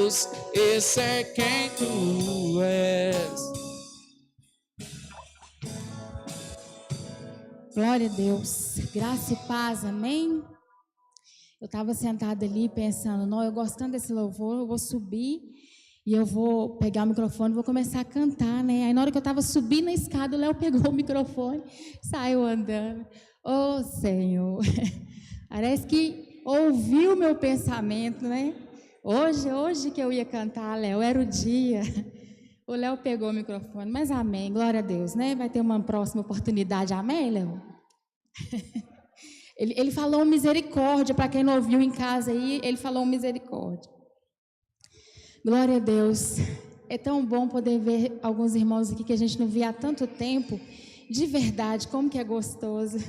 Deus, esse é quem tu és. Glória a Deus, graça e paz, amém? Eu estava sentada ali pensando, não, eu gosto tanto desse louvor, eu vou subir e eu vou pegar o microfone e vou começar a cantar, né? Aí na hora que eu estava subindo a escada, o Léo pegou o microfone, saiu andando. Oh, Senhor, parece que ouviu o meu pensamento, né? Hoje que eu ia cantar, Léo, era o dia. O Léo pegou o microfone, mas amém, glória a Deus, né? Vai ter uma próxima oportunidade, amém, Léo? Ele falou misericórdia, para quem não ouviu em casa aí, ele falou misericórdia. Glória a Deus. É tão bom poder ver alguns irmãos aqui que a gente não via há tanto tempo. De verdade, como que é gostoso.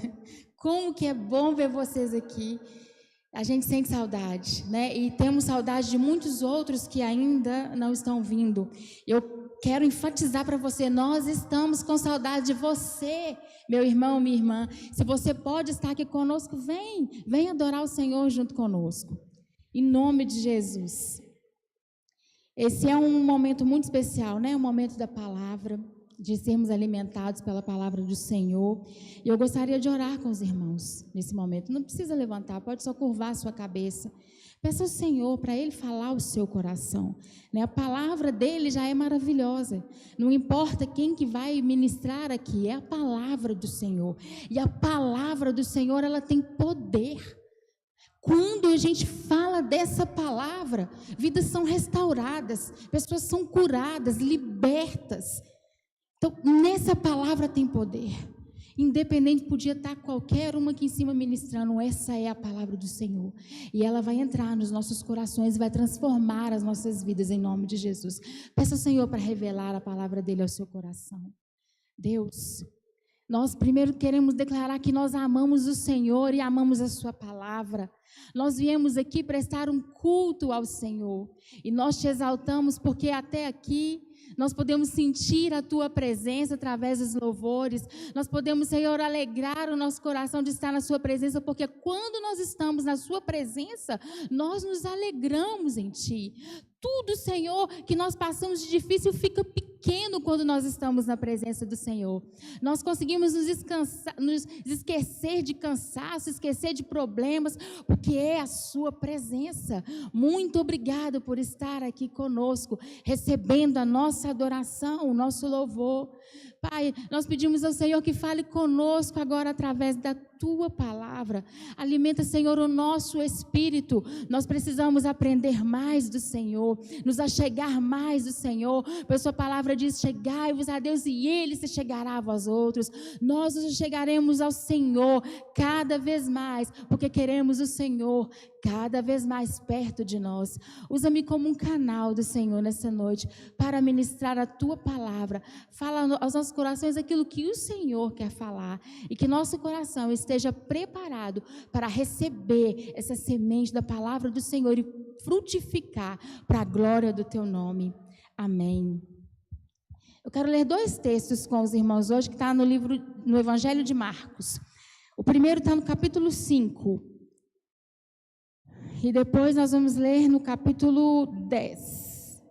Como que é bom ver vocês aqui. A gente sente saudade, né? E temos saudade de muitos outros que ainda não estão vindo. Eu quero enfatizar para você, nós estamos com saudade de você, meu irmão, minha irmã. Se você pode estar aqui conosco, vem adorar o Senhor junto conosco. Em nome de Jesus. Esse é um momento muito especial, né? Um momento da palavra, de sermos alimentados pela palavra do Senhor. E eu gostaria de orar com os irmãos nesse momento. Não precisa levantar, pode só curvar a sua cabeça. Peça ao Senhor para Ele falar o seu coração, né? A palavra dEle já é maravilhosa. Não importa quem que vai ministrar aqui, é a palavra do Senhor. E a palavra do Senhor, ela tem poder. Quando a gente fala dessa palavra, vidas são restauradas, pessoas são curadas, libertas. Então, nessa palavra tem poder. Independente, podia estar qualquer uma aqui em cima ministrando, essa é a palavra do Senhor. E ela vai entrar nos nossos corações, vai transformar as nossas vidas em nome de Jesus. Peça ao Senhor para revelar a palavra dele ao seu coração. Deus, nós primeiro queremos declarar que nós amamos o Senhor e amamos a sua palavra. Nós viemos aqui prestar um culto ao Senhor e nós te exaltamos porque até aqui nós podemos sentir a tua presença através dos louvores. Nós podemos, Senhor, alegrar o nosso coração de estar na sua presença, porque quando nós estamos na sua presença, nós nos alegramos em ti. Tudo, Senhor, que nós passamos de difícil fica pequeno quando nós estamos na presença do Senhor. Nós conseguimos nos esquecer de cansaço, esquecer de problemas, porque é a sua presença. Muito obrigado por estar aqui conosco, recebendo a nossa adoração, o nosso louvor. Pai, nós pedimos ao Senhor que fale conosco agora através da tua palavra. Alimenta, Senhor, o nosso espírito. Nós precisamos aprender mais do Senhor, nos achegar mais do Senhor. Pois sua palavra diz: chegai-vos a Deus e Ele se chegará a vós outros. Nós nos chegaremos ao Senhor cada vez mais, porque queremos o Senhor cada vez mais perto de nós. Usa-me como um canal do Senhor nessa noite para ministrar a tua palavra. Fala aos nossos corações aquilo que o Senhor quer falar e que nosso coração esteja preparado para receber essa semente da palavra do Senhor e frutificar para a glória do teu nome. Amém. Eu quero ler 2 textos com os irmãos hoje, que está no Evangelho de Marcos. O primeiro está no capítulo 5. E depois nós vamos ler no capítulo 10.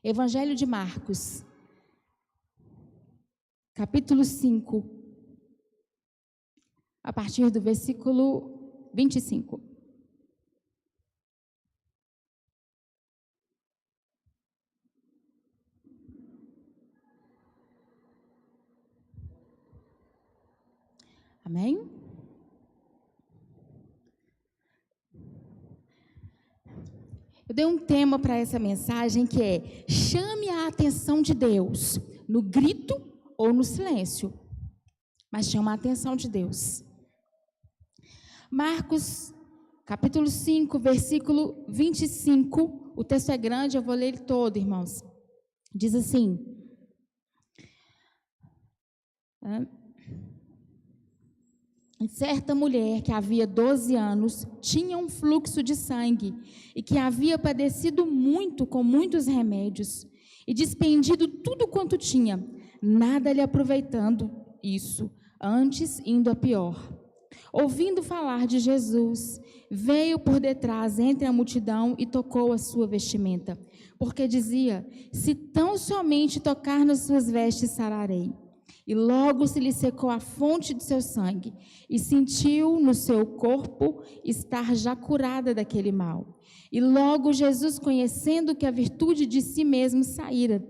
Evangelho de Marcos, capítulo 5, a partir do versículo 25. Amém? Eu dei um tema para essa mensagem que é: chame a atenção de Deus, no grito ou no silêncio, mas chama a atenção de Deus. Marcos, capítulo 5, versículo 25, o texto é grande, eu vou ler ele todo, irmãos. Diz assim: certa mulher que havia 12 anos tinha um fluxo de sangue e que havia padecido muito com muitos remédios e despendido tudo quanto tinha, nada lhe aproveitando isso, antes indo a pior. ouvindo falar de Jesus, veio por detrás entre a multidão e tocou a sua vestimenta, porque dizia: se tão somente tocar nas suas vestes, sararei. E logo se lhe secou a fonte de seu sangue, e sentiu no seu corpo estar já curada daquele mal. E logo Jesus, conhecendo que a virtude de si mesmo saíra,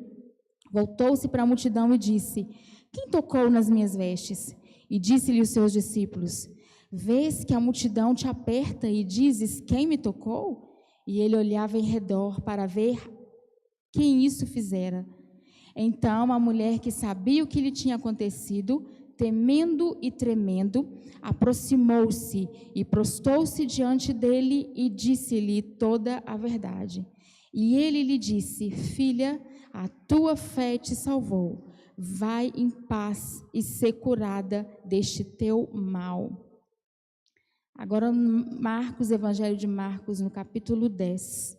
voltou-se para a multidão e disse: quem tocou nas minhas vestes? E disse-lhe os seus discípulos: vês que a multidão te aperta e dizes: quem me tocou? E ele olhava em redor para ver quem isso fizera. Então a mulher, que sabia o que lhe tinha acontecido, temendo e tremendo, aproximou-se e prostou-se diante dele e disse-lhe toda a verdade. E ele lhe disse: filha, a tua fé te salvou. Vai em paz e ser curada deste teu mal. Agora, Marcos, Evangelho de Marcos, no capítulo 10,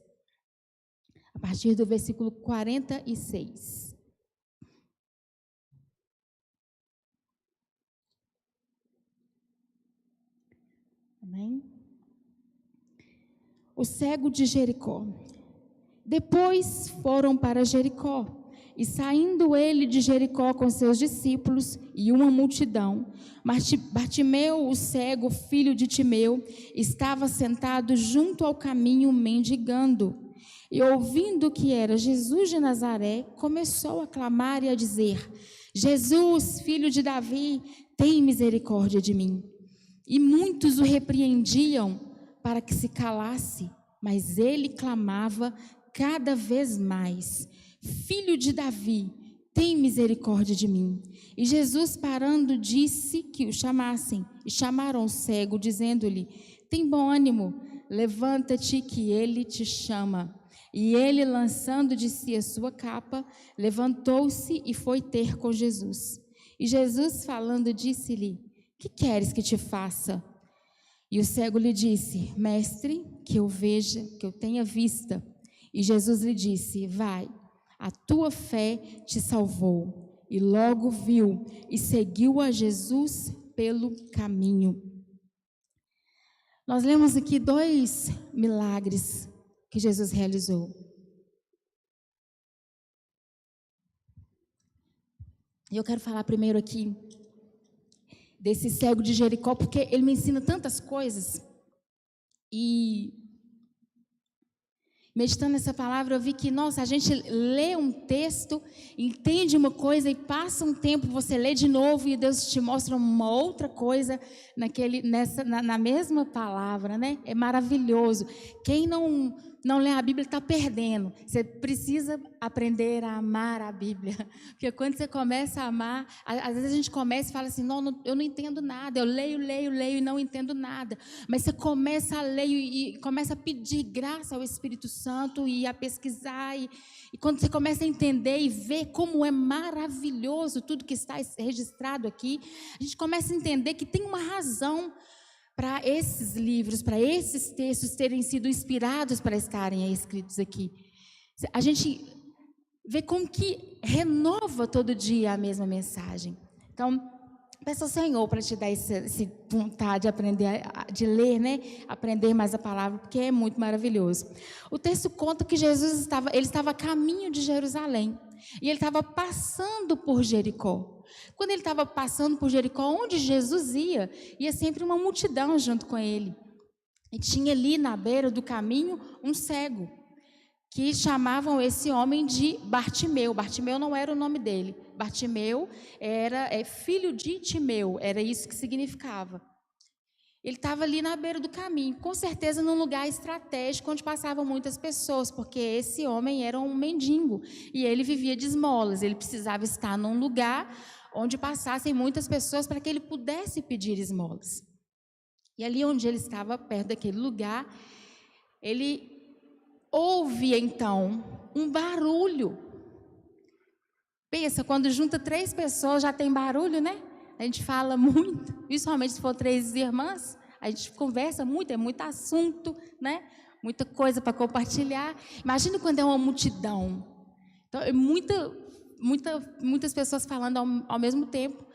a partir do versículo 46. Amém? O cego de Jericó. Depois foram para Jericó, e saindo ele de Jericó com seus discípulos e uma multidão, Bartimeu, o cego, filho de Timeu, estava sentado junto ao caminho mendigando. E ouvindo que era Jesus de Nazaré, começou a clamar e a dizer: Jesus, filho de Davi, tem misericórdia de mim. E muitos o repreendiam para que se calasse, mas ele clamava cada vez mais: Filho de Davi, tem misericórdia de mim. E Jesus, parando, disse que o chamassem. E chamaram o cego, dizendo-lhe: tem bom ânimo, levanta-te, que ele te chama. E ele, lançando de si a sua capa, levantou-se e foi ter com Jesus. E Jesus, falando, disse-lhe: que queres que te faça? E o cego lhe disse: mestre, que eu veja, que eu tenha vista. E Jesus lhe disse: vai, a tua fé te salvou. E logo viu e seguiu a Jesus pelo caminho. Nós lemos aqui 2 milagres que Jesus realizou. E eu quero falar primeiro aqui desse cego de Jericó, porque ele me ensina tantas coisas. E meditando nessa palavra, eu vi que, nossa, a gente lê um texto, entende uma coisa e passa um tempo, você lê de novo e Deus te mostra uma outra coisa na mesma palavra, né? É maravilhoso. Quem não lê a Bíblia está perdendo. Você precisa aprender a amar a Bíblia. Porque quando você começa a amar, às vezes a gente começa e fala assim: não, eu não entendo nada, eu leio e não entendo nada. Mas você começa a ler e começa a pedir graça ao Espírito Santo e a pesquisar. E quando você começa a entender e ver como é maravilhoso tudo que está registrado aqui, a gente começa a entender que tem uma razão para esses livros, para esses textos terem sido inspirados para estarem escritos aqui. A gente vê como que renova todo dia a mesma mensagem. Então, peça ao Senhor para te dar essa vontade de aprender, de ler, né? Aprender mais a palavra, porque é muito maravilhoso. O texto conta que Jesus estava a caminho de Jerusalém, e ele estava passando por Jericó. Quando ele estava passando por Jericó, onde Jesus ia sempre uma multidão junto com ele. E tinha ali na beira do caminho um cego, que chamavam esse homem de Bartimeu. Bartimeu não era o nome dele. Bartimeu era filho de Timeu, era isso que significava. Ele estava ali na beira do caminho, com certeza num lugar estratégico onde passavam muitas pessoas, porque esse homem era um mendigo e ele vivia de esmolas. Ele precisava estar num lugar onde passassem muitas pessoas para que ele pudesse pedir esmolas. E ali onde ele estava, perto daquele lugar, ele ouve então um barulho. Pensa, quando junta 3 pessoas já tem barulho, né? A gente fala muito, principalmente se for 3 irmãs, a gente conversa muito, é muito assunto, né? Muita coisa para compartilhar. Imagina quando é uma multidão. Então, é muitas pessoas falando ao mesmo tempo.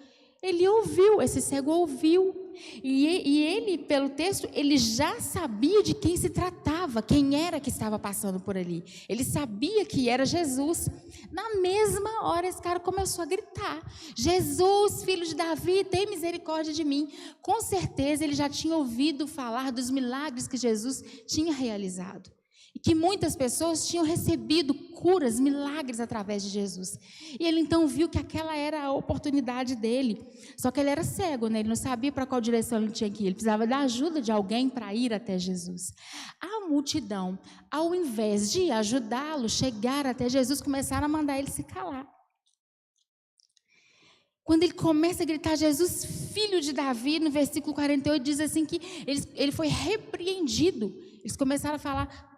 Ele ouviu, esse cego ouviu E ele, pelo texto, ele já sabia de quem se tratava, quem era que estava passando por ali. Ele sabia que era Jesus. Na mesma hora, esse cara começou a gritar: Jesus, filho de Davi, tem misericórdia de mim. Com certeza, ele já tinha ouvido falar dos milagres que Jesus tinha realizado. E que muitas pessoas tinham recebido curas, milagres através de Jesus. E ele então viu que aquela era a oportunidade dele. Só que ele era cego, né? Ele não sabia para qual direção ele tinha que ir. Ele precisava da ajuda de alguém para ir até Jesus. A multidão, ao invés de ajudá-lo, chegar até Jesus, começaram a mandar ele se calar. Quando ele começa a gritar: Jesus, filho de Davi, no versículo 48, diz assim que ele foi repreendido. Eles começaram a falar: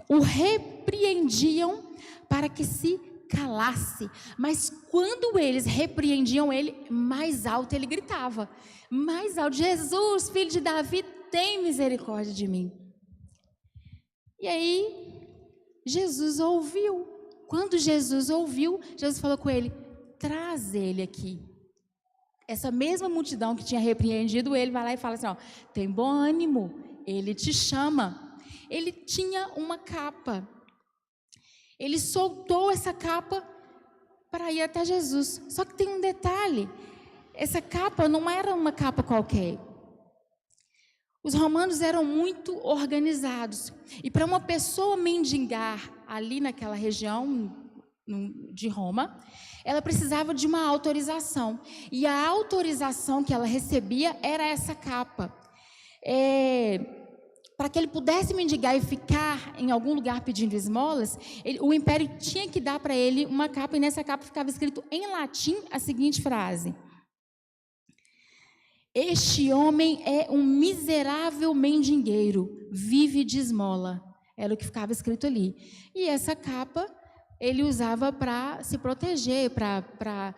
o repreendiam para que se calasse. Mas quando eles repreendiam ele, mais alto ele gritava. Mais alto: Jesus, filho de Davi, tem misericórdia de mim. E aí, Jesus ouviu. Quando Jesus ouviu, Jesus falou com ele: traz ele aqui. Essa mesma multidão que tinha repreendido ele, vai lá e fala assim: ó, tem bom ânimo, ele te chama. Ele tinha uma capa. Ele soltou essa capa para ir até Jesus. Só que tem um detalhe: essa capa não era uma capa qualquer. Os romanos eram muito organizados. E para uma pessoa mendigar ali naquela região de Roma, ela precisava de uma autorização. E a autorização que ela recebia era essa capa. Para que ele pudesse mendigar e ficar em algum lugar pedindo esmolas, o império tinha que dar para ele uma capa, e nessa capa ficava escrito em latim a seguinte frase: este homem é um miserável mendigeiro, vive de esmola. Era o que ficava escrito ali. E essa capa ele usava para se proteger, para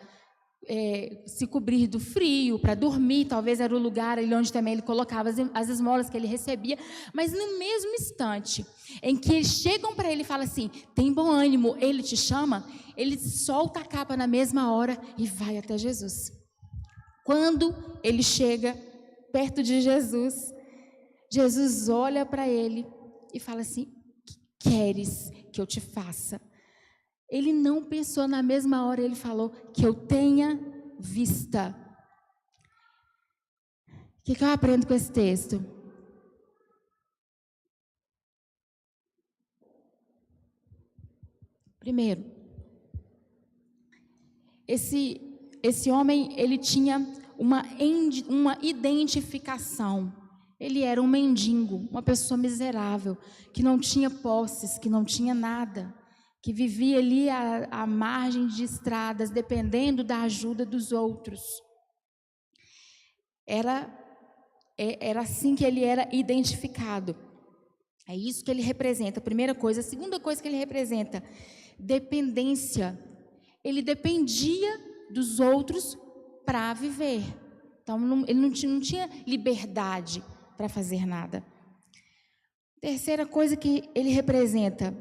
se cobrir do frio, para dormir. Talvez era o lugar ali onde também ele colocava as esmolas que ele recebia. Mas no mesmo instante em que eles chegam para ele e falam assim: tem bom ânimo, ele te chama, ele solta a capa na mesma hora e vai até Jesus. Quando ele chega perto de Jesus, Jesus olha para ele e fala assim: o que queres que eu te faça? Ele não pensou, na mesma hora ele falou: que eu tenha vista. O que eu aprendo com esse texto? Primeiro, esse homem, ele tinha uma identificação. Ele era um mendigo, uma pessoa miserável, que não tinha posses, que não tinha nada, que vivia ali à margem de estradas, dependendo da ajuda dos outros. Era assim que ele era identificado. É isso que ele representa, a primeira coisa. A segunda coisa que ele representa: dependência. Ele dependia dos outros para viver. Então, ele não tinha liberdade para fazer nada. Terceira coisa que ele representa: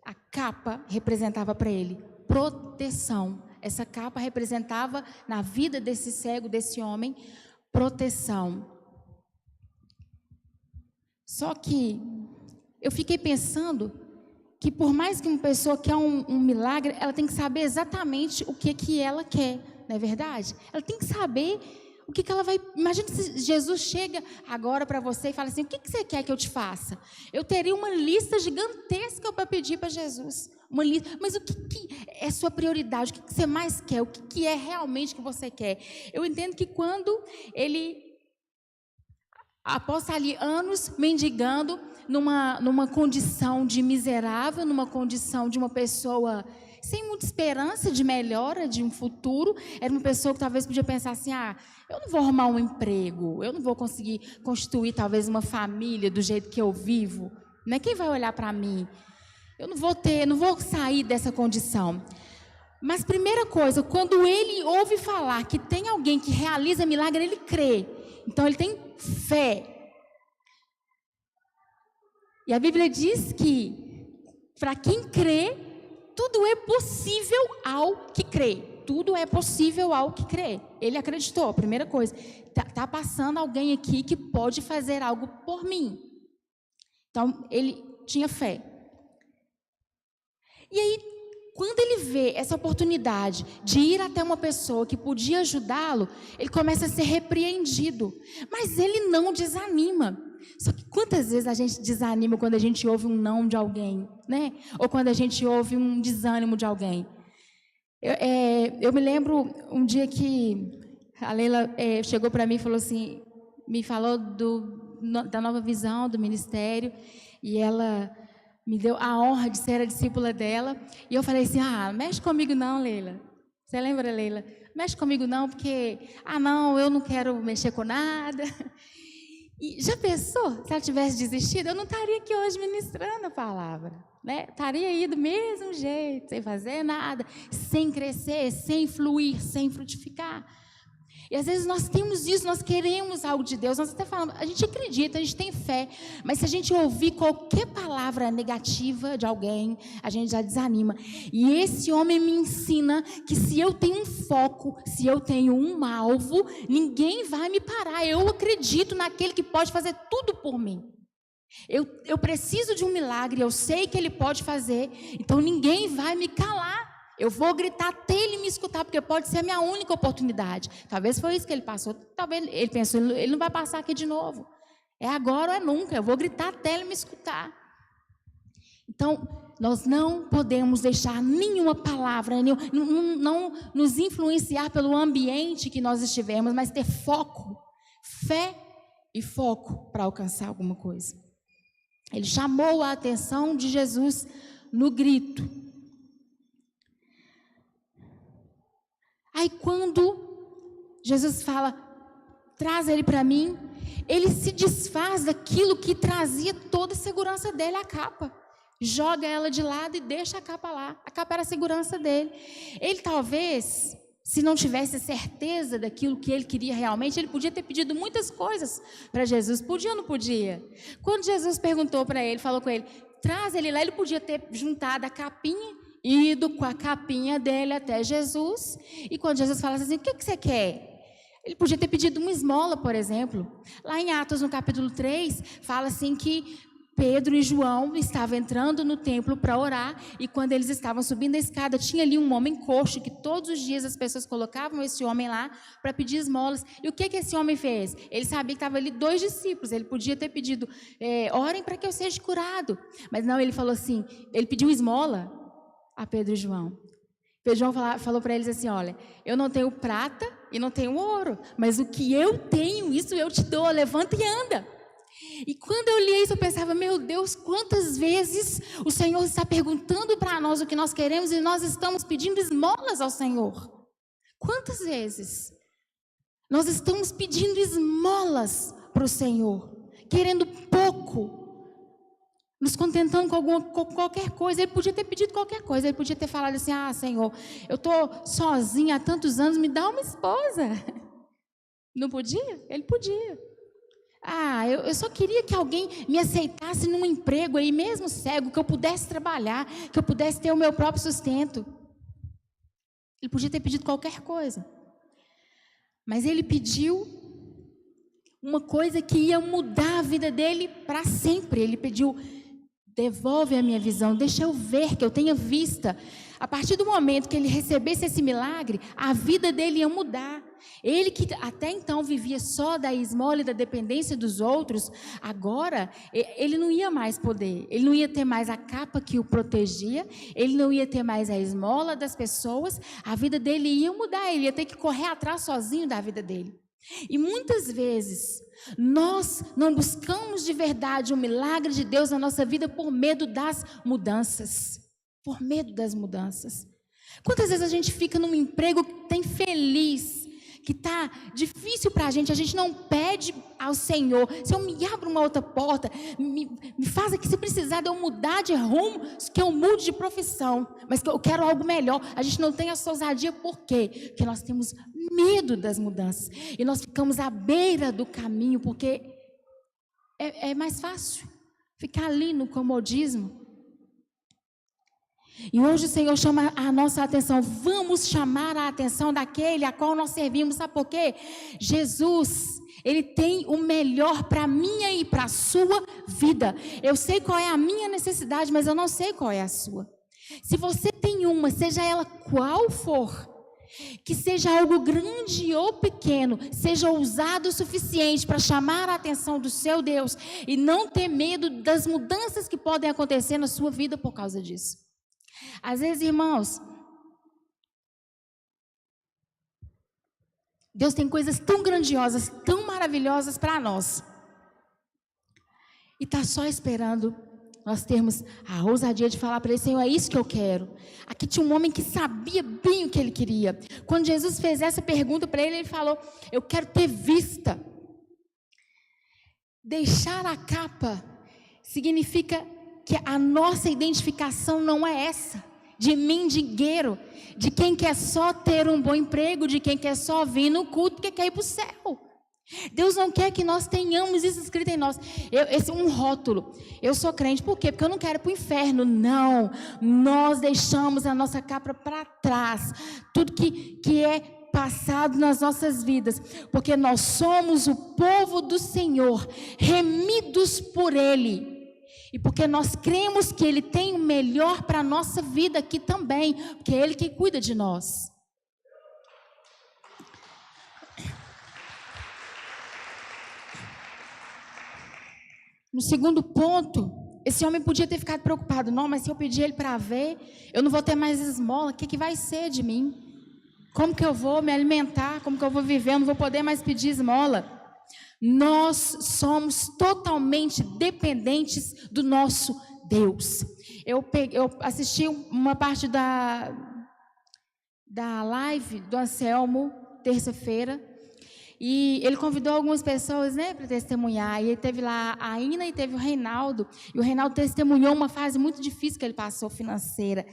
a capa representava para ele proteção. Essa capa representava na vida desse cego, desse homem, proteção. Só que eu fiquei pensando que por mais que uma pessoa quer um milagre, ela tem que saber exatamente o que ela quer, não é verdade? Ela tem que saber o que ela vai... Imagina se Jesus chega agora para você e fala assim: o que você quer que eu te faça? Eu teria uma lista gigantesca para pedir para Jesus. Uma lista. Mas o que é sua prioridade? O que você mais quer? O que é realmente que você quer? Eu entendo que quando ele, após estar ali anos mendigando, numa condição de miserável, numa condição de uma pessoa sem muita esperança de melhora, de um futuro, era uma pessoa que talvez podia pensar assim: eu não vou arrumar um emprego, eu não vou conseguir constituir talvez uma família do jeito que eu vivo, né? Quem vai olhar para mim? Eu não vou sair dessa condição. Mas primeira coisa, quando ele ouve falar que tem alguém que realiza milagre, ele crê. Então ele tem fé. E a Bíblia diz que para quem crê, tudo é possível ao que crê. tudo é possível ao que crê. Ele acreditou, a primeira coisa. Tá passando alguém aqui que pode fazer algo por mim. Então, ele tinha fé. E aí, quando ele vê essa oportunidade de ir até uma pessoa que podia ajudá-lo, ele começa a ser repreendido. Mas ele não desanima. Só que quantas vezes a gente desanima quando a gente ouve um não de alguém, né? Ou quando a gente ouve um desânimo de alguém. Eu me lembro um dia que a Leila chegou para mim e falou assim, me falou da nova visão do ministério, e ela me deu a honra de ser a discípula dela. E eu falei assim, mexe comigo não, Leila. Você lembra, Leila? Mexe comigo não, porque, não, eu não quero mexer com nada. E já pensou, se ela tivesse desistido, eu não estaria aqui hoje ministrando a palavra, né? Estaria aí do mesmo jeito, sem fazer nada, sem crescer, sem fluir, sem frutificar. E às vezes nós temos isso, nós queremos algo de Deus, nós até falamos, a gente acredita, a gente tem fé, mas se a gente ouvir qualquer palavra negativa de alguém, a gente já desanima. E esse homem me ensina que se eu tenho um foco, se eu tenho um alvo, ninguém vai me parar. Eu acredito naquele que pode fazer tudo por mim. Eu preciso de um milagre, eu sei que ele pode fazer, então ninguém vai me calar. Eu vou gritar até ele me escutar, porque pode ser a minha única oportunidade. Talvez foi isso que ele passou. Talvez ele pensou, ele não vai passar aqui de novo. É agora ou é nunca. Eu vou gritar até ele me escutar. Então, nós não podemos deixar nenhuma palavra, não nos influenciar pelo ambiente que nós estivermos, mas ter foco, fé e foco para alcançar alguma coisa. Ele chamou a atenção de Jesus no grito. Aí quando Jesus fala, traz ele para mim, ele se desfaz daquilo que trazia toda a segurança dele, a capa. Joga ela de lado e deixa a capa lá. A capa era a segurança dele. Ele talvez, se não tivesse certeza daquilo que ele queria realmente, ele podia ter pedido muitas coisas para Jesus. Podia ou não podia? Quando Jesus perguntou para ele, falou com ele, traz ele lá, ele podia ter juntado a capinha, ido com a capinha dele até Jesus, e quando Jesus falasse assim, o que você quer? Ele podia ter pedido uma esmola, por exemplo. Lá em Atos, no capítulo 3, fala assim que Pedro e João estavam entrando no templo para orar, e quando eles estavam subindo a escada, tinha ali um homem coxo, que todos os dias as pessoas colocavam esse homem lá para pedir esmolas. E o que esse homem fez? Ele sabia que estavam ali 2 discípulos, ele podia ter pedido, orem para que eu seja curado. Mas não, ele falou assim, ele pediu esmola a Pedro e João. Pedro e João falou para eles assim, olha, eu não tenho prata e não tenho ouro, mas o que eu tenho, isso eu te dou, levanta e anda. E quando eu li isso, eu pensava, meu Deus, quantas vezes o Senhor está perguntando para nós o que nós queremos e nós estamos pedindo esmolas ao Senhor. Quantas vezes nós estamos pedindo esmolas para o Senhor, querendo pouco, nos contentando com qualquer coisa. Ele podia ter pedido qualquer coisa, ele podia ter falado assim, Senhor, eu estou sozinha há tantos anos, me dá uma esposa. Não podia? Ele podia. Eu só queria que alguém me aceitasse num emprego aí, mesmo cego, que eu pudesse trabalhar, que eu pudesse ter o meu próprio sustento. Ele podia ter pedido qualquer coisa. Mas ele pediu uma coisa que ia mudar a vida dele para sempre. Ele pediu, devolve a minha visão, deixa eu ver, que eu tenha vista. A partir do momento que ele recebesse esse milagre, a vida dele ia mudar. Ele que até então vivia só da esmola e da dependência dos outros, agora ele não ia mais poder, ele não ia ter mais a capa que o protegia, ele não ia ter mais a esmola das pessoas, a vida dele ia mudar, ele ia ter que correr atrás sozinho da vida dele. E muitas vezes nós não buscamos de verdade o milagre de Deus na nossa vida por medo das mudanças. Por medo das mudanças. Quantas vezes a gente fica num emprego que tem feliz, que está difícil para a gente não pede ao Senhor, Senhor, me abre uma outra porta, me faz aqui, se precisar de eu mudar de rumo, que eu mude de profissão, mas que eu quero algo melhor. A gente não tem essa ousadia, por quê? Porque nós temos medo das mudanças, e nós ficamos à beira do caminho, porque é mais fácil ficar ali no comodismo. E hoje o Senhor chama a nossa atenção. Vamos chamar a atenção daquele a qual nós servimos. Sabe por quê? Jesus, Ele tem o melhor para a minha e para a sua vida. Eu sei qual é a minha necessidade, mas eu não sei qual é a sua. Se você tem uma, seja ela qual for, que seja algo grande ou pequeno, seja ousado o suficiente para chamar a atenção do seu Deus e não ter medo das mudanças que podem acontecer na sua vida por causa disso. Às vezes, irmãos, Deus tem coisas tão grandiosas, tão maravilhosas para nós. E está só esperando nós termos a ousadia de falar para Ele: Senhor, é isso que eu quero. Aqui tinha um homem que sabia bem o que ele queria. Quando Jesus fez essa pergunta para ele, ele falou: eu quero ter vista. Deixar a capa significa que a nossa identificação não é essa, de mendigueiro, de quem quer só ter um bom emprego, de quem quer só vir no culto porque quer ir para o céu. Deus não quer que nós tenhamos isso escrito em nós, um rótulo. Eu sou crente, por quê? Porque eu não quero ir para o inferno. Não, nós deixamos a nossa capa para trás, tudo que é passado nas nossas vidas, porque nós somos o povo do Senhor, remidos por Ele. E porque nós cremos que Ele tem o melhor para a nossa vida aqui também, porque é Ele que cuida de nós. No segundo ponto, esse homem podia ter ficado preocupado. Não, mas se eu pedir ele para ver, eu não vou ter mais esmola, o que vai ser de mim? Como que eu vou me alimentar? Como que eu vou viver? Eu não vou poder mais pedir esmola. Nós somos totalmente dependentes do nosso Deus. Eu assisti uma parte da live do Anselmo, terça-feira, e ele convidou algumas pessoas, né, para testemunhar. E ele teve lá a Ina e teve o Reinaldo. E o Reinaldo testemunhou uma fase muito difícil que ele passou, financeira.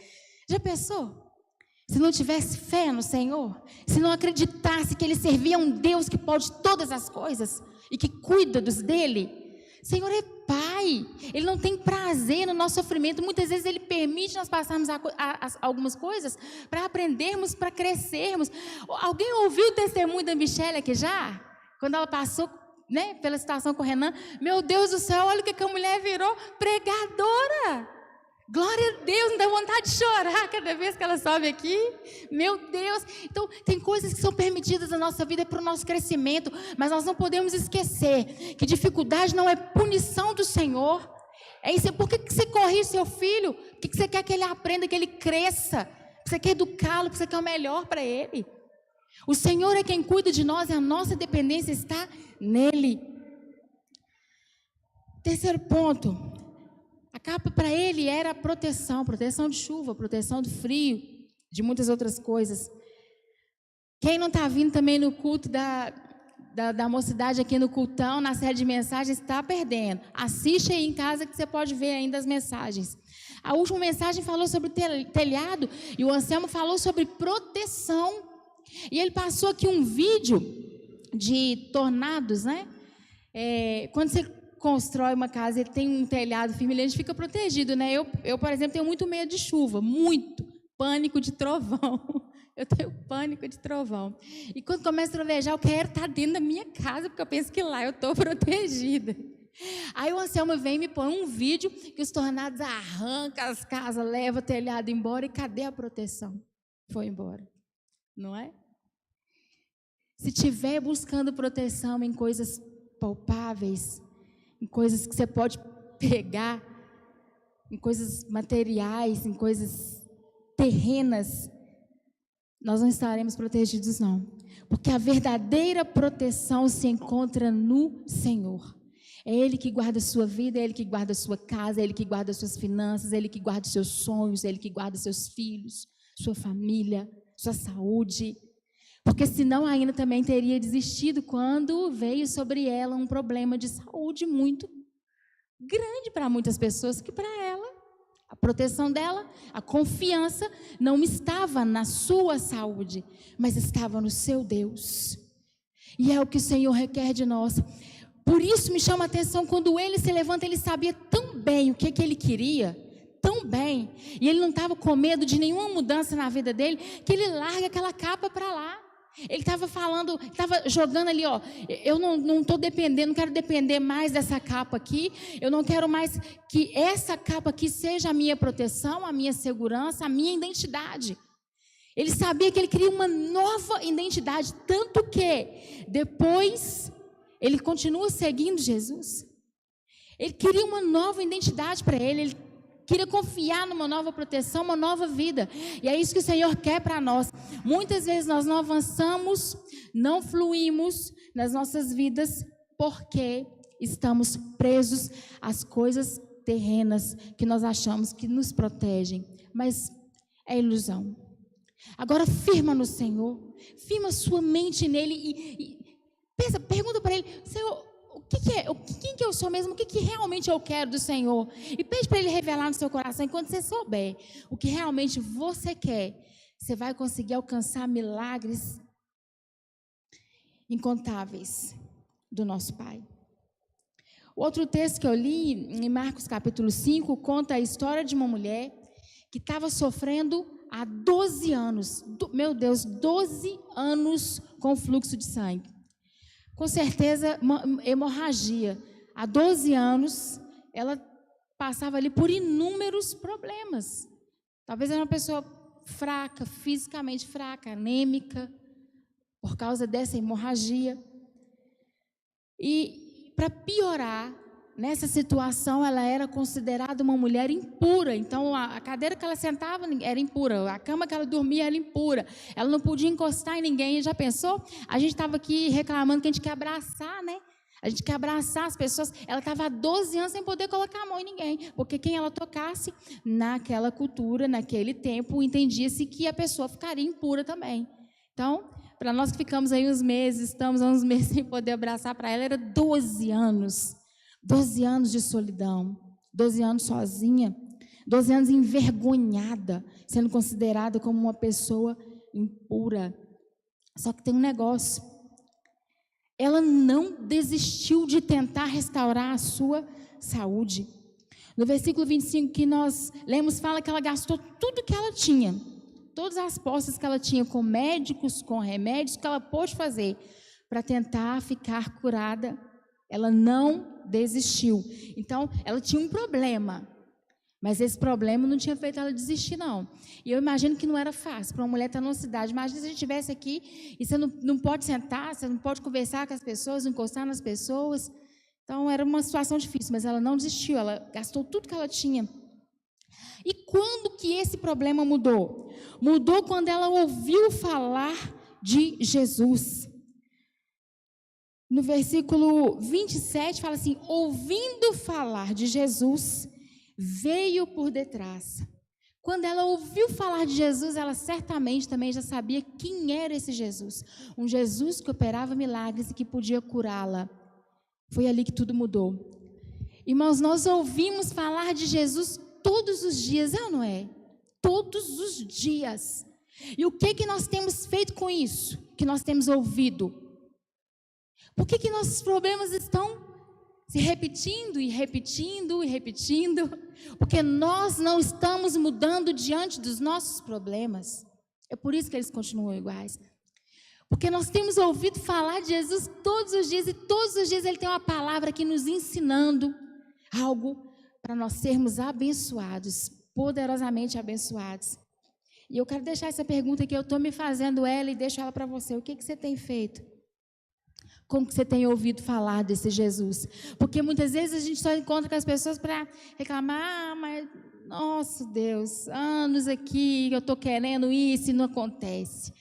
Já pensou? Se não tivesse fé no Senhor, se não acreditasse que Ele servia a um Deus que pode todas as coisas e que cuida dos dele. Senhor é Pai, Ele não tem prazer no nosso sofrimento. Muitas vezes Ele permite nós passarmos algumas coisas para aprendermos, para crescermos. Alguém ouviu o testemunho da Michelle aqui já? Quando ela passou, né, pela situação com o Renan. Meu Deus do céu, olha o que a mulher virou, pregadora. Glória a Deus, não dá vontade de chorar cada vez que ela sobe aqui. Meu Deus. Então, tem coisas que são permitidas na nossa vida para o nosso crescimento, mas nós não podemos esquecer que dificuldade não é punição do Senhor. É isso. Por que você corrige seu filho? Por que você quer que ele aprenda, que ele cresça? Você quer educá-lo, você quer o melhor para ele. O Senhor é quem cuida de nós e a nossa dependência está nele. Terceiro ponto. A capa para ele era proteção de chuva, proteção do frio, de muitas outras coisas. Quem não está vindo também no culto da mocidade aqui no cultão, na série de mensagens, está perdendo. Assiste aí em casa que você pode ver ainda as mensagens. A última mensagem falou sobre telhado e o Anselmo falou sobre proteção. E ele passou aqui um vídeo de tornados, né? Quando você constrói uma casa, ele tem um telhado firme, a gente fica protegido, né? Eu, por exemplo, tenho muito medo de chuva, muito, pânico de trovão. Eu tenho pânico de trovão. E quando começa a trovejar, eu quero estar dentro da minha casa, porque eu penso que lá eu estou protegida. Aí o Anselmo vem e me põe um vídeo que os tornados arrancam as casas, levam o telhado embora, e cadê a proteção? Foi embora, não é? Se estiver buscando proteção em coisas palpáveis, em coisas que você pode pegar, em coisas materiais, em coisas terrenas, nós não estaremos protegidos, não. Porque a verdadeira proteção se encontra no Senhor. É Ele que guarda a sua vida, é Ele que guarda a sua casa, é Ele que guarda as suas finanças, é Ele que guarda os seus sonhos, é Ele que guarda seus filhos, sua família, sua saúde. Porque senão ainda também teria desistido quando veio sobre ela um problema de saúde muito grande para muitas pessoas, que para ela, a proteção dela, a confiança não estava na sua saúde, mas estava no seu Deus. E é o que o Senhor requer de nós. Por isso me chama a atenção, quando ele se levanta, ele sabia tão bem o que ele queria, tão tão bem, e ele não estava com medo de nenhuma mudança na vida dele, que ele larga aquela capa para lá. Ele estava falando, estava jogando ali, ó, eu não estou dependendo, não quero depender mais dessa capa aqui, eu não quero mais que essa capa aqui seja a minha proteção, a minha segurança, a minha identidade. Ele sabia que ele queria uma nova identidade, tanto que depois ele continua seguindo Jesus. Ele queria uma nova identidade para ele queria confiar numa nova proteção, uma nova vida. E é isso que o Senhor quer para nós. Muitas vezes nós não avançamos, não fluímos nas nossas vidas porque estamos presos às coisas terrenas que nós achamos que nos protegem. Mas é ilusão. Agora firma no Senhor, firma sua mente nele e pergunta para ele: Senhor, quem que eu sou mesmo? O que realmente eu quero do Senhor? E pede para ele revelar no seu coração. Enquanto você souber o que realmente você quer, você vai conseguir alcançar milagres incontáveis do nosso Pai. O outro texto que eu li, em Marcos capítulo 5, conta a história de uma mulher que estava sofrendo há 12 anos, 12 anos com fluxo de sangue. Com certeza, hemorragia. Há 12 anos, ela passava ali por inúmeros problemas. Talvez era uma pessoa fraca, fisicamente fraca, anêmica, por causa dessa hemorragia. E, para piorar, nessa situação, ela era considerada uma mulher impura. Então, a cadeira que ela sentava era impura, a cama que ela dormia era impura. Ela não podia encostar em ninguém. Já pensou? A gente estava aqui reclamando que a gente quer abraçar, né? A gente quer abraçar as pessoas. Ela estava há 12 anos sem poder colocar a mão em ninguém, porque quem ela tocasse, naquela cultura, naquele tempo, entendia-se que a pessoa ficaria impura também. Então, para nós que ficamos aí estamos há uns meses sem poder abraçar, para ela era 12 anos. 12 anos de solidão, 12 anos sozinha, 12 anos envergonhada, sendo considerada como uma pessoa impura. Só que tem um negócio, ela não desistiu de tentar restaurar a sua saúde. No versículo 25 que nós lemos, fala que ela gastou tudo que ela tinha, todas as posses que ela tinha com médicos, com remédios, que ela pôde fazer para tentar ficar curada. Ela não desistiu. Então, ela tinha um problema, mas esse problema não tinha feito ela desistir, não. E eu imagino que não era fácil para uma mulher estar numa cidade. Imagina se a gente estivesse aqui e você não pode sentar, você não pode conversar com as pessoas, encostar nas pessoas. Então, era uma situação difícil, mas ela não desistiu, ela gastou tudo que ela tinha. E quando que esse problema mudou? Mudou quando ela ouviu falar de Jesus. No versículo 27, fala assim: ouvindo falar de Jesus, veio por detrás. Quando ela ouviu falar de Jesus, ela certamente também já sabia quem era esse Jesus. Um Jesus que operava milagres e que podia curá-la. Foi ali que tudo mudou. Irmãos, nós ouvimos falar de Jesus todos os dias, é ou não é? Todos os dias. E o que nós temos feito com isso? Que nós temos ouvido? Por que nossos problemas estão se repetindo e repetindo e repetindo? Porque nós não estamos mudando diante dos nossos problemas. É por isso que eles continuam iguais. Porque nós temos ouvido falar de Jesus todos os dias, e todos os dias Ele tem uma palavra aqui nos ensinando algo para nós sermos abençoados, poderosamente abençoados. E eu quero deixar essa pergunta que eu estou me fazendo ela e deixo ela para você. O que você tem feito? Como que você tem ouvido falar desse Jesus? Porque muitas vezes a gente só encontra com as pessoas para reclamar: mas, nossa Deus, anos aqui eu estou querendo isso e não acontece.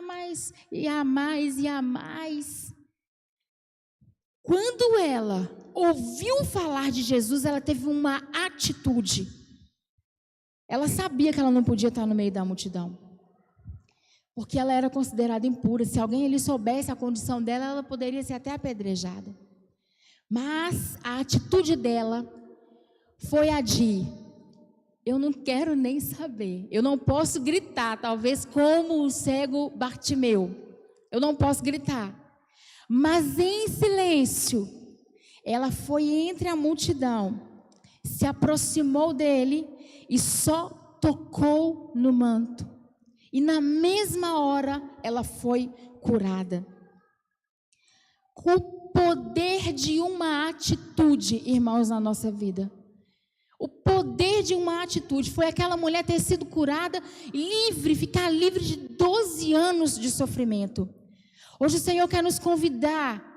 Mas, e a mais, e a mais. Quando ela ouviu falar de Jesus, ela teve uma atitude. Ela sabia que ela não podia estar no meio da multidão, porque ela era considerada impura. Se alguém ali soubesse a condição dela, ela poderia ser até apedrejada. Mas a atitude dela foi a de: eu não quero nem saber. Eu não posso gritar, talvez como o cego Bartimeu. Eu não posso gritar. Mas em silêncio, ela foi entre a multidão, se aproximou dele e só tocou no manto. E na mesma hora ela foi curada. Com o poder de uma atitude, irmãos, na nossa vida. O poder de uma atitude foi aquela mulher ter sido curada, livre, ficar livre de 12 anos de sofrimento. Hoje o Senhor quer nos convidar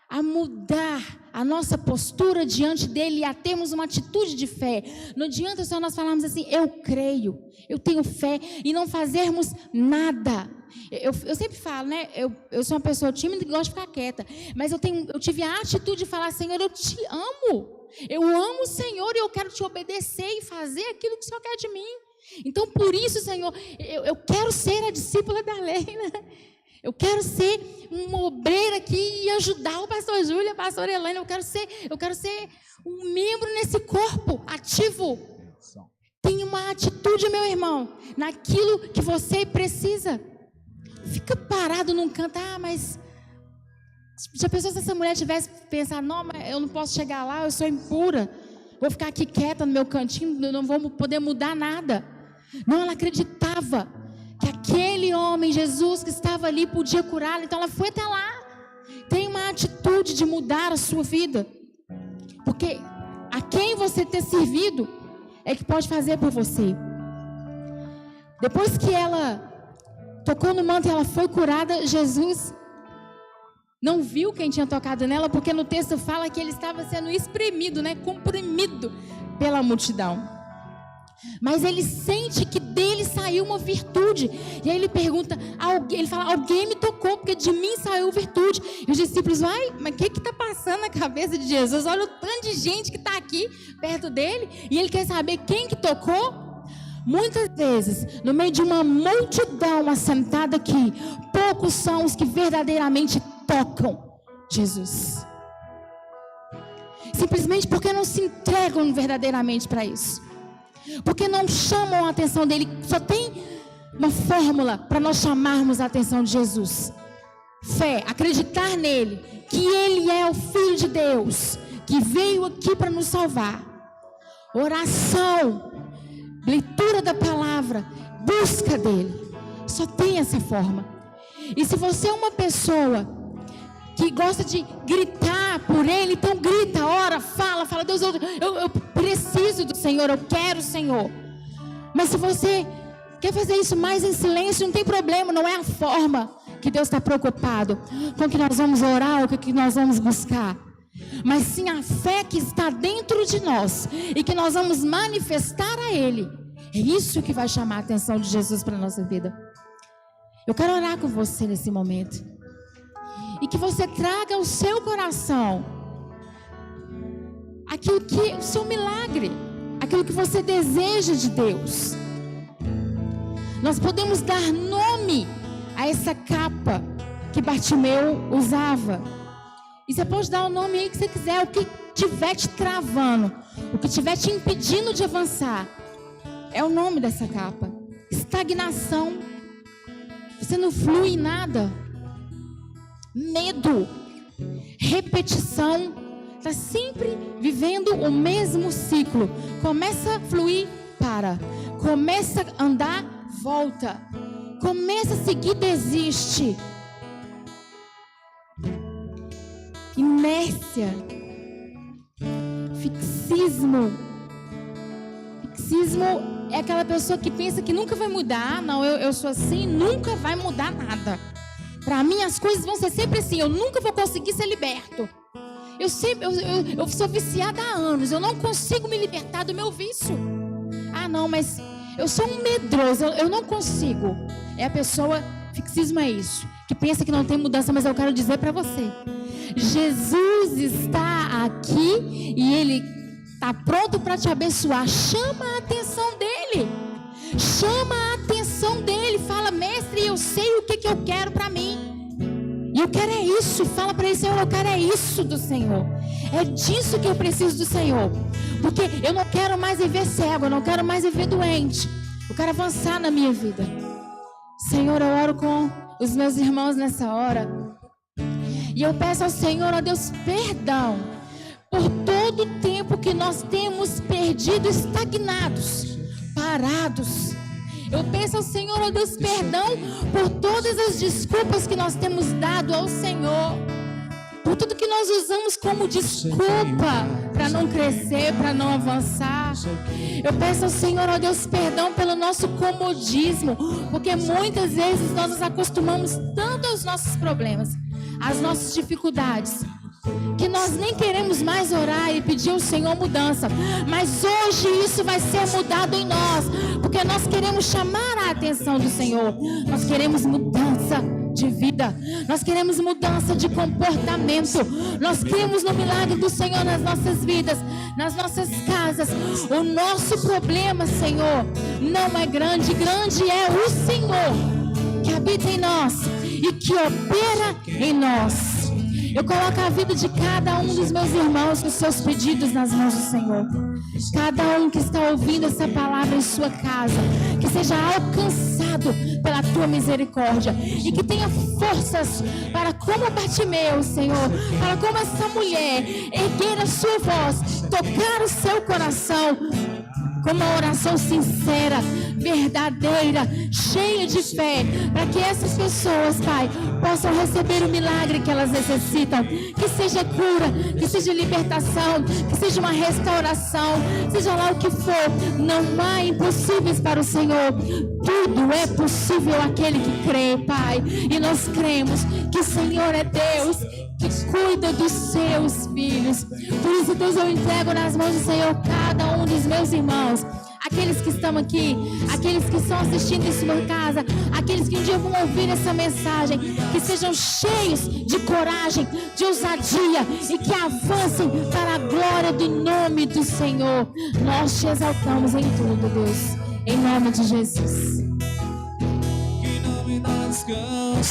a mudar a nossa postura diante dele e a termos uma atitude de fé. Não adianta só nós falarmos assim, eu creio, eu tenho fé, e não fazermos nada. Eu sempre falo, né? Eu sou uma pessoa tímida que gosta de ficar quieta, mas eu tive a atitude de falar, Senhor, eu te amo. Eu amo o Senhor e eu quero te obedecer e fazer aquilo que o Senhor quer de mim. Então, por isso, Senhor, eu quero ser a discípula da lei, né? Eu quero ser uma obreira aqui e ajudar o pastor Júlio, a pastora Elaine. Eu quero ser um membro nesse corpo ativo. Tenha uma atitude, meu irmão, naquilo que você precisa. Fica parado num canto, mas já pensou se essa mulher tivesse pensado, não, mas eu não posso chegar lá, eu sou impura, vou ficar aqui quieta no meu cantinho, não vou poder mudar nada. Não, ela acreditava que aquele homem, Jesus, que estava ali, podia curá-la. Então ela foi até lá. Tem uma atitude de mudar a sua vida, porque a quem você ter servido é que pode fazer por você. Depois que ela tocou no manto e ela foi curada, Jesus não viu quem tinha tocado nela, porque no texto fala que ele estava sendo espremido, né, comprimido pela multidão. Mas ele sente que dele saiu uma virtude. E aí ele pergunta, ele fala, alguém me tocou, porque de mim saiu virtude. E os discípulos, mas o que está passando na cabeça de Jesus? Olha o tanto de gente que está aqui perto dele. E ele quer saber quem que tocou. Muitas vezes, no meio de uma multidão assentada aqui, poucos são os que verdadeiramente tocam Jesus. Simplesmente porque não se entregam verdadeiramente para isso. Porque não chamam a atenção dele. Só tem uma fórmula para nós chamarmos a atenção de Jesus: fé, acreditar nele, que ele é o Filho de Deus, que veio aqui para nos salvar. Oração, leitura da palavra, busca dele. Só tem essa forma. E se você é uma pessoa que gosta de gritar por ele, então grita, ora, fala, Deus, eu preciso do Senhor, eu quero o Senhor. Mas se você quer fazer isso mais em silêncio, não tem problema, não é a forma que Deus está preocupado com o que nós vamos orar ou com o que nós vamos buscar, mas sim a fé que está dentro de nós e que nós vamos manifestar a Ele. É isso que vai chamar a atenção de Jesus para a nossa vida. Eu quero orar com você nesse momento. E que você traga ao seu coração aquilo que o seu milagre, aquilo que você deseja de Deus. Nós podemos dar nome a essa capa que Bartimeu usava. E você pode dar o nome aí que você quiser, o que estiver te travando, o que estiver te impedindo de avançar. É o nome dessa capa: estagnação. Você não flui em nada. Medo, repetição, está sempre vivendo o mesmo ciclo. Começa a fluir, para. Começa a andar, volta. Começa a seguir, desiste. Inércia, fixismo. Fixismo é aquela pessoa que pensa que nunca vai mudar. Não, eu sou assim, nunca vai mudar nada. Para mim as coisas vão ser sempre assim, eu nunca vou conseguir ser liberto. Eu sou viciada há anos, eu não consigo me libertar do meu vício. Ah não, mas eu sou um medroso, eu não consigo. É a pessoa, fixismo é isso, que pensa que não tem mudança. Mas eu quero dizer para você, Jesus está aqui e Ele está pronto para te abençoar. Chama a atenção dEle. Chama a atenção dEle. Fala, mestre, eu sei o que eu quero para mim. E eu quero é isso. Fala para Ele, Senhor, eu quero é isso do Senhor. É disso que eu preciso do Senhor. Porque eu não quero mais viver cego, eu não quero mais viver doente. Eu quero avançar na minha vida. Senhor, eu oro com os meus irmãos nessa hora. E eu peço ao Senhor, ó Deus, perdão por todo o tempo que nós temos perdido estagnados. parados. Eu peço ao Senhor, ó Deus, perdão por todas as desculpas que nós temos dado ao Senhor, por tudo que nós usamos como desculpa para não crescer, para não avançar. Eu peço ao Senhor, ó Deus, perdão pelo nosso comodismo, porque muitas vezes nós nos acostumamos tanto aos nossos problemas, às nossas dificuldades, que nós nem queremos mais orar e pedir ao Senhor mudança. Mas hoje isso vai ser mudado em nós, porque nós queremos chamar a atenção do Senhor. Nós queremos mudança de vida, nós queremos mudança de comportamento, nós cremos no milagre do Senhor nas nossas vidas, nas nossas casas. O nosso problema, Senhor, não é grande, grande é o Senhor que habita em nós e que opera em nós. Eu coloco a vida de cada um dos meus irmãos com seus pedidos nas mãos do Senhor. Cada um que está ouvindo essa palavra em sua casa, que seja alcançado pela tua misericórdia e que tenha forças para, como Bartimeu, Senhor, para como essa mulher, erguer a sua voz, tocar o seu coração com uma oração sincera, verdadeira, cheia de fé, para que essas pessoas, Pai, possam receber o milagre que elas necessitam, que seja cura, que seja libertação, que seja uma restauração, seja lá o que for. Não há impossíveis para o Senhor, tudo é possível àquele que crê, Pai, e nós cremos que o Senhor é Deus que cuida dos seus filhos. Por isso, Deus, eu entrego nas mãos do Senhor cada um dos meus irmãos, aqueles que estão aqui, aqueles que estão assistindo em sua casa, aqueles que um dia vão ouvir essa mensagem, que sejam cheios de coragem, de ousadia e que avancem para a glória do nome do Senhor. Nós te exaltamos em tudo, Deus, em nome de Jesus. Que não me dá descanso.